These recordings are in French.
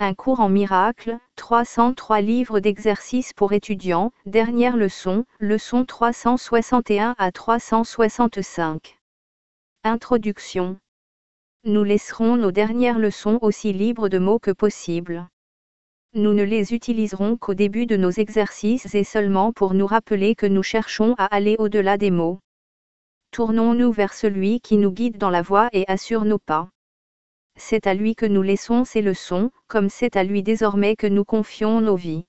Un cours en miracle, 303 livres d'exercices pour étudiants, dernière leçon, leçon 361 à 365. Introduction. Nous laisserons nos dernières leçons aussi libres de mots que possible. Nous ne les utiliserons qu'au début de nos exercices et seulement pour nous rappeler que nous cherchons à aller au-delà des mots. Tournons-nous vers celui qui nous guide dans la voie et assure nos pas. C'est à lui que nous laissons ces leçons, comme c'est à lui désormais que nous confions nos vies.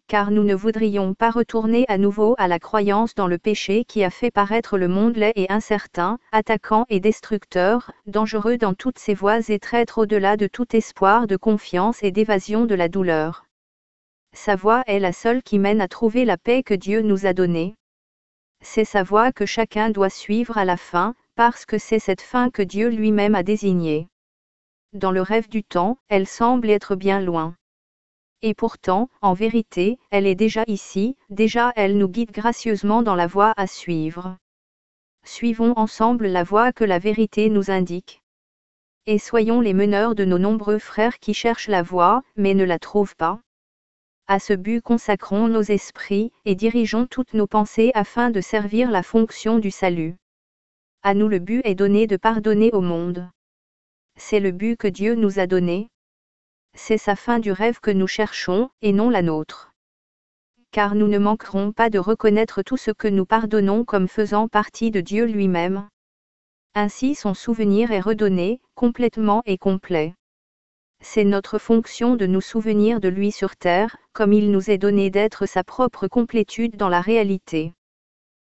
Car nous ne voudrions pas retourner à nouveau à la croyance dans le péché qui a fait paraître le monde laid et incertain, attaquant et destructeur, dangereux dans toutes ses voies et traître au-delà de tout espoir de confiance et d'évasion de la douleur. Sa voie est la seule qui mène à trouver la paix que Dieu nous a donnée. C'est sa voie que chacun doit suivre à la fin, parce que c'est cette fin que Dieu lui-même a désignée. Dans le rêve du temps, elle semble être bien loin. Et pourtant, en vérité, elle est déjà ici, déjà elle nous guide gracieusement dans la voie à suivre. Suivons ensemble la voie que la vérité nous indique. Et soyons les meneurs de nos nombreux frères qui cherchent la voie, mais ne la trouvent pas. À ce but consacrons nos esprits, et dirigeons toutes nos pensées afin de servir la fonction du salut. À nous le but est donné de pardonner au monde. C'est le but que Dieu nous a donné. C'est sa fin du rêve que nous cherchons, et non la nôtre. Car nous ne manquerons pas de reconnaître tout ce que nous pardonnons comme faisant partie de Dieu lui-même. Ainsi son souvenir est redonné, complètement et complet. C'est notre fonction de nous souvenir de lui sur terre, comme il nous est donné d'être sa propre complétude dans la réalité.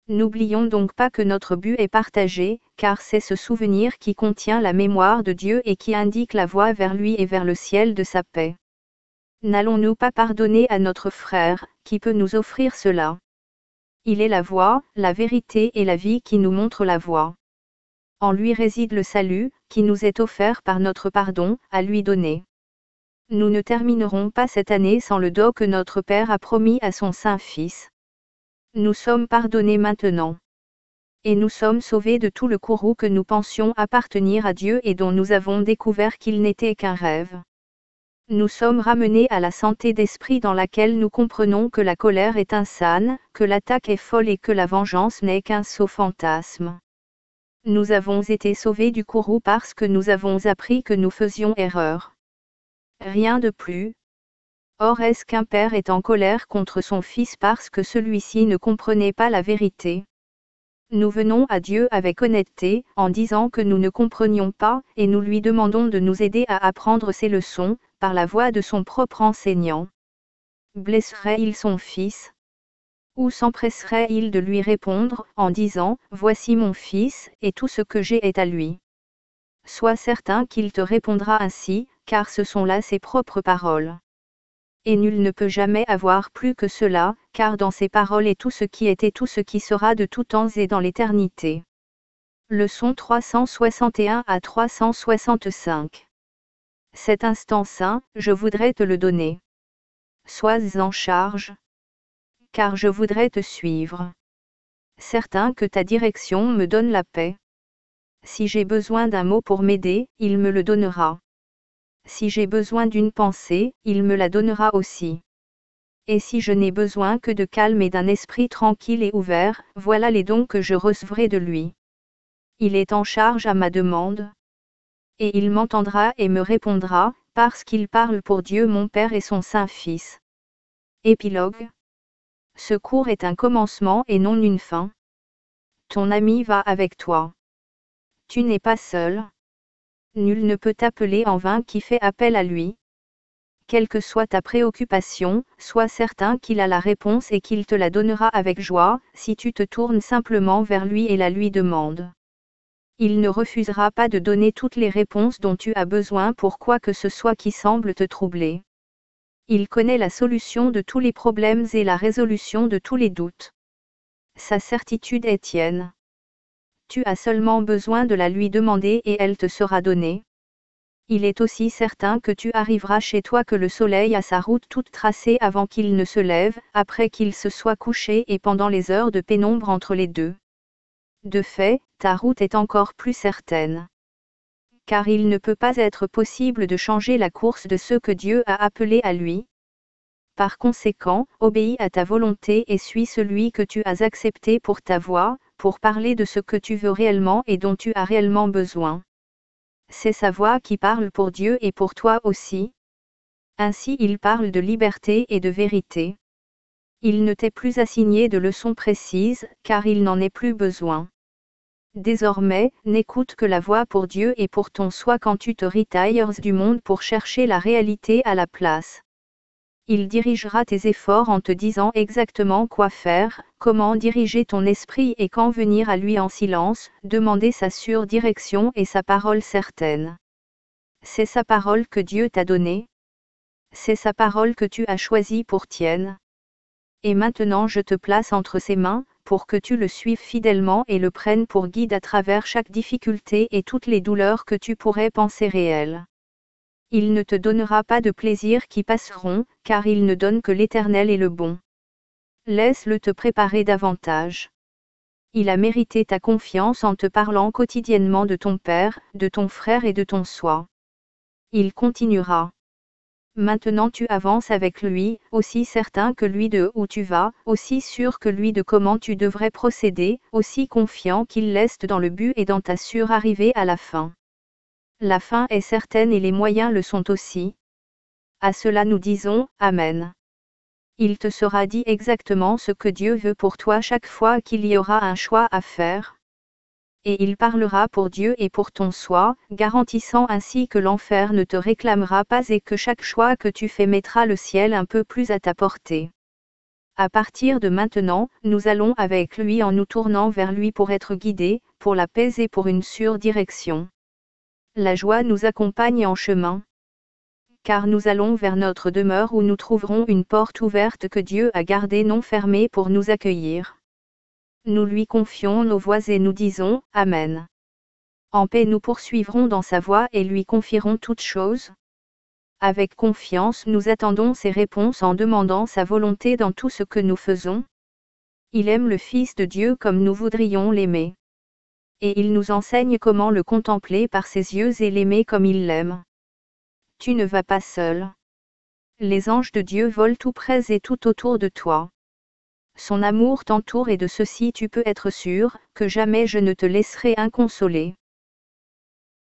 N'oublions donc pas que notre but est partagé, car c'est ce souvenir qui contient la mémoire de Dieu et qui indique la voie vers lui et vers le ciel de sa paix. N'allons-nous pas pardonner à notre frère, qui peut nous offrir cela? Il est la voie, la vérité et la vie qui nous montrent la voie. En lui réside le salut, qui nous est offert par notre pardon, à lui donner. Nous ne terminerons pas cette année sans le don que notre Père a promis à son Saint-Fils. Nous sommes pardonnés maintenant. Et nous sommes sauvés de tout le courroux que nous pensions appartenir à Dieu et dont nous avons découvert qu'il n'était qu'un rêve. Nous sommes ramenés à la santé d'esprit dans laquelle nous comprenons que la colère est insane, que l'attaque est folle et que la vengeance n'est qu'un sot fantasme. Nous avons été sauvés du courroux parce que nous avons appris que nous faisions erreur. Rien de plus. Or est-ce qu'un père est en colère contre son fils parce que celui-ci ne comprenait pas la vérité? Nous venons à Dieu avec honnêteté, en disant que nous ne comprenions pas, et nous lui demandons de nous aider à apprendre ses leçons, par la voix de son propre enseignant. Blesserait-il son fils? Ou s'empresserait-il de lui répondre, en disant, « Voici mon fils, et tout ce que j'ai est à lui ». Sois certain qu'il te répondra ainsi, car ce sont là ses propres paroles. Et nul ne peut jamais avoir plus que cela, car dans ses paroles est tout ce qui est et tout ce qui sera de tout temps et dans l'éternité. Leçon 361 à 365. Cet instant saint, je voudrais te le donner. Sois en charge. Car je voudrais te suivre. Certain que ta direction me donne la paix. Si j'ai besoin d'un mot pour m'aider, il me le donnera. Si j'ai besoin d'une pensée, il me la donnera aussi. Et si je n'ai besoin que de calme et d'un esprit tranquille et ouvert, voilà les dons que je recevrai de lui. Il est en charge à ma demande. Et il m'entendra et me répondra, parce qu'il parle pour Dieu mon Père et son Saint-Fils. Épilogue. Ce cours est un commencement et non une fin. Ton ami va avec toi. Tu n'es pas seul. Nul ne peut t'appeler en vain qui fait appel à lui. Quelle que soit ta préoccupation, sois certain qu'il a la réponse et qu'il te la donnera avec joie, si tu te tournes simplement vers lui et la lui demandes. Il ne refusera pas de donner toutes les réponses dont tu as besoin pour quoi que ce soit qui semble te troubler. Il connaît la solution de tous les problèmes et la résolution de tous les doutes. Sa certitude est tienne. Tu as seulement besoin de la lui demander et elle te sera donnée. Il est aussi certain que tu arriveras chez toi que le soleil a sa route toute tracée avant qu'il ne se lève, après qu'il se soit couché et pendant les heures de pénombre entre les deux. De fait, ta route est encore plus certaine. car il ne peut pas être possible de changer la course de ceux que Dieu a appelés à lui. Par conséquent, obéis à ta volonté et suis celui que tu as accepté pour ta voix, pour parler de ce que tu veux réellement et dont tu as réellement besoin. C'est sa voix qui parle pour Dieu et pour toi aussi. Ainsi il parle de liberté et de vérité. Il ne t'est plus assigné de leçons précises, car il n'en est plus besoin. Désormais, n'écoute que la voix pour Dieu et pour ton soi quand tu te retires du monde pour chercher la réalité à la place. Il dirigera tes efforts en te disant exactement quoi faire, comment diriger ton esprit et quand venir à lui en silence, demander sa sûre direction et sa parole certaine. C'est sa parole que Dieu t'a donnée. C'est sa parole que tu as choisie pour tienne. Et maintenant je te place entre ses mains, pour que tu le suives fidèlement et le prennes pour guide à travers chaque difficulté et toutes les douleurs que tu pourrais penser réelles. Il ne te donnera pas de plaisirs qui passeront, car il ne donne que l'Éternel et le bon. Laisse-le te préparer davantage. Il a mérité ta confiance en te parlant quotidiennement de ton père, de ton frère et de ton soi. Il continuera. Maintenant tu avances avec lui, aussi certain que lui de où tu vas, aussi sûr que lui de comment tu devrais procéder, aussi confiant qu'il laisse dans le but et dans ta sûre arrivée à la fin. La fin est certaine et les moyens le sont aussi. À cela nous disons, Amen. Il te sera dit exactement ce que Dieu veut pour toi chaque fois qu'il y aura un choix à faire. Et il parlera pour Dieu et pour ton soi, garantissant ainsi que l'enfer ne te réclamera pas et que chaque choix que tu fais mettra le ciel un peu plus à ta portée. À partir de maintenant, nous allons avec lui en nous tournant vers lui pour être guidés, pour la paix et pour une sûre direction. La joie nous accompagne en chemin. Car nous allons vers notre demeure où nous trouverons une porte ouverte que Dieu a gardée non fermée pour nous accueillir. Nous lui confions nos voies et nous disons, Amen. En paix nous poursuivrons dans sa voie et lui confierons toutes choses. Avec confiance nous attendons ses réponses en demandant sa volonté dans tout ce que nous faisons. Il aime le Fils de Dieu comme nous voudrions l'aimer. Et il nous enseigne comment le contempler par ses yeux et l'aimer comme il l'aime. Tu ne vas pas seul. Les anges de Dieu volent tout près et tout autour de toi. Son amour t'entoure et de ceci tu peux être sûr, que jamais je ne te laisserai inconsolé.